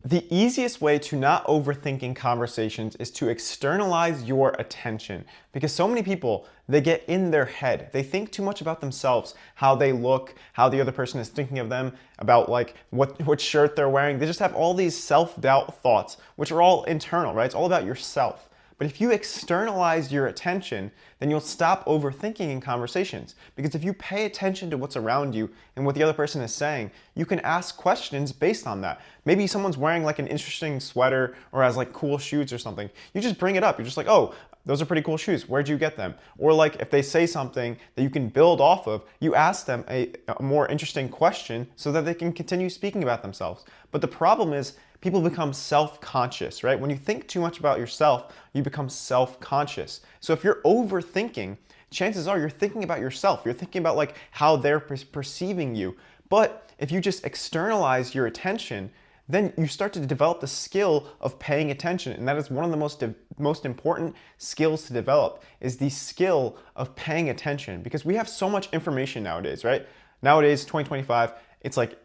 The easiest way to not overthinking conversations is to externalize your attention, because so many people, they get in their head. They think too much about themselves, how they look, how the other person is thinking of them, about like what shirt they're wearing. They just have all these self-doubt thoughts, which are all internal, right? It's all about yourself. But if you externalize your attention, then you'll stop overthinking in conversations. Because if you pay attention to what's around you and what the other person is saying, you can ask questions based on that. Maybe someone's wearing like an interesting sweater or has like cool shoes or something. You just bring it up. You're just like, oh, those are pretty cool shoes. Where'd you get them? Or like if they say something that you can build off of, you ask them a more interesting question so that they can continue speaking about themselves. But the problem is people become self-conscious, right? When you think too much about yourself, you become self-conscious. So if you're overthinking, chances are you're thinking about yourself. You're thinking about like how they're perceiving you. But if you just externalize your attention, then you start to develop the skill of paying attention. And that is one of the most important skills to develop, is the skill of paying attention. Because we have so much information nowadays, right? Nowadays, 2025, it's like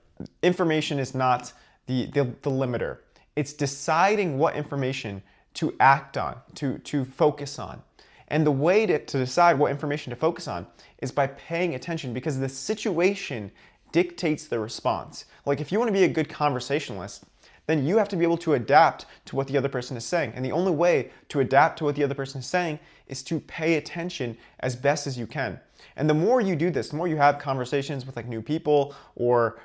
information is not the limiter. It's deciding what information to act on, to focus on. And the way to decide what information to focus on is by paying attention, because the situation dictates the response. Like if you want to be a good conversationalist, then you have to be able to adapt to what the other person is saying. And the only way to adapt to what the other person is saying is to pay attention as best as you can. And the more you do this, the more you have conversations with like new people or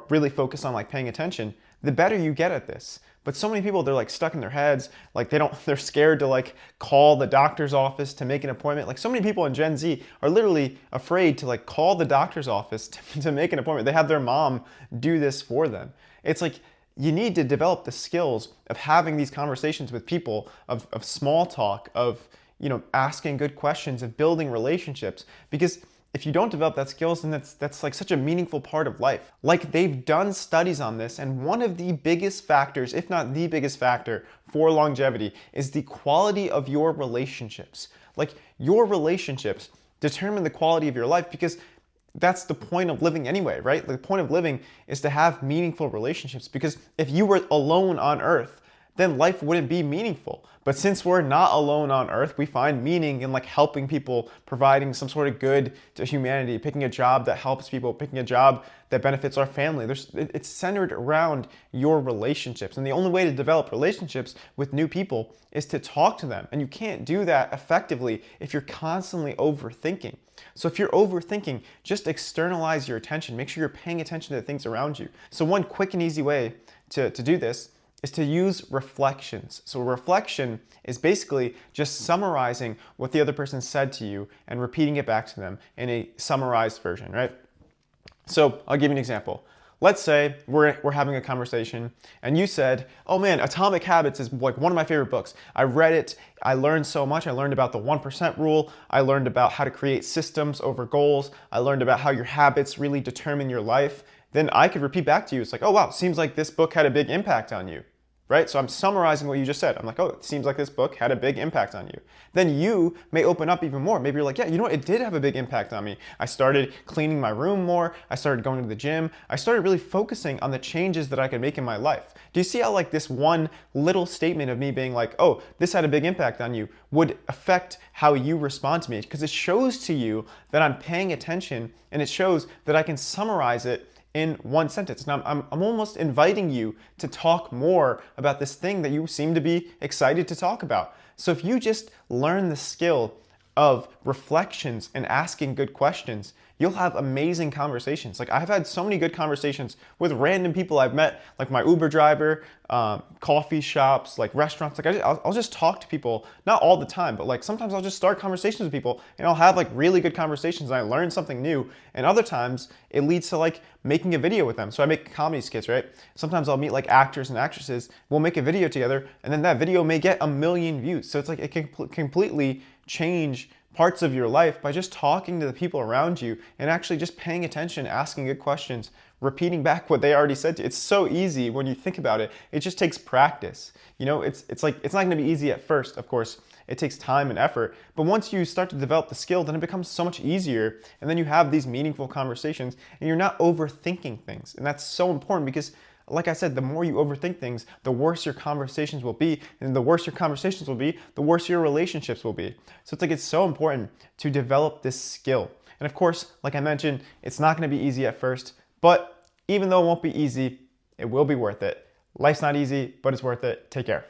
really focus on like paying attention, the better you get at this. But so many people, they're like stuck in their heads, like they're scared to like call the doctor's office to make an appointment. Like so many people in Gen Z are literally afraid to like call the doctor's office to make an appointment. They have their mom do this for them. It's like you need to develop the skills of having these conversations with people, of small talk, of asking good questions, of building relationships. Because if you don't develop that skills, then that's like such a meaningful part of life. Like they've done studies on this, and one of the biggest factors, if not the biggest factor for longevity, is the quality of your relationships. Like your relationships determine the quality of your life, because that's the point of living anyway, right? The point of living is to have meaningful relationships, because if you were alone on earth, then life wouldn't be meaningful. But since we're not alone on earth, we find meaning in like helping people, providing some sort of good to humanity, picking a job that helps people, picking a job that benefits our family. It's centered around your relationships. And the only way to develop relationships with new people is to talk to them. And you can't do that effectively if you're constantly overthinking. So if you're overthinking, just externalize your attention. Make sure you're paying attention to the things around you. So one quick and easy way to do this is to use reflections. So reflection is basically just summarizing what the other person said to you and repeating it back to them in a summarized version, right? So I'll give you an example. Let's say we're having a conversation and you said, oh man, Atomic Habits is like one of my favorite books. I read it, I learned so much. I learned about the 1% rule. I learned about how to create systems over goals. I learned about how your habits really determine your life. Then I could repeat back to you. It's like, oh wow, seems like this book had a big impact on you. Right? So I'm summarizing what you just said. I'm like, oh, it seems like this book had a big impact on you. Then you may open up even more. Maybe you're like, yeah, you know what? It did have a big impact on me. I started cleaning my room more. I started going to the gym. I started really focusing on the changes that I could make in my life. Do you see how like this one little statement of me being like, oh, this had a big impact on you would affect how you respond to me? Because it shows to you that I'm paying attention, and it shows that I can summarize it in one sentence. Now, I'm almost inviting you to talk more about this thing that you seem to be excited to talk about. So if you just learn the skill of reflections and asking good questions, you'll have amazing conversations. Like I've had so many good conversations with random people I've met, like my Uber driver, coffee shops, like restaurants. Like I'll just talk to people, not all the time, but like sometimes I'll just start conversations with people and I'll have like really good conversations and I learn something new. And other times it leads to like making a video with them. So I make comedy skits, right? Sometimes I'll meet like actors and actresses. We'll make a video together and then that video may get 1 million views. So it's like it can completely change parts of your life by just talking to the people around you and actually just paying attention, asking good questions, repeating back what they already said to you. It's so easy when you think about it. It just takes practice. You know, it's like it's not going to be easy at first, of course. It takes time and effort, but once you start to develop the skill, then it becomes so much easier, and then you have these meaningful conversations and you're not overthinking things. And that's so important because like I said, the more you overthink things, the worse your conversations will be. And the worse your conversations will be, the worse your relationships will be. So it's like it's so important to develop this skill. And of course, like I mentioned, it's not going to be easy at first, but even though it won't be easy, it will be worth it. Life's not easy, but it's worth it. Take care.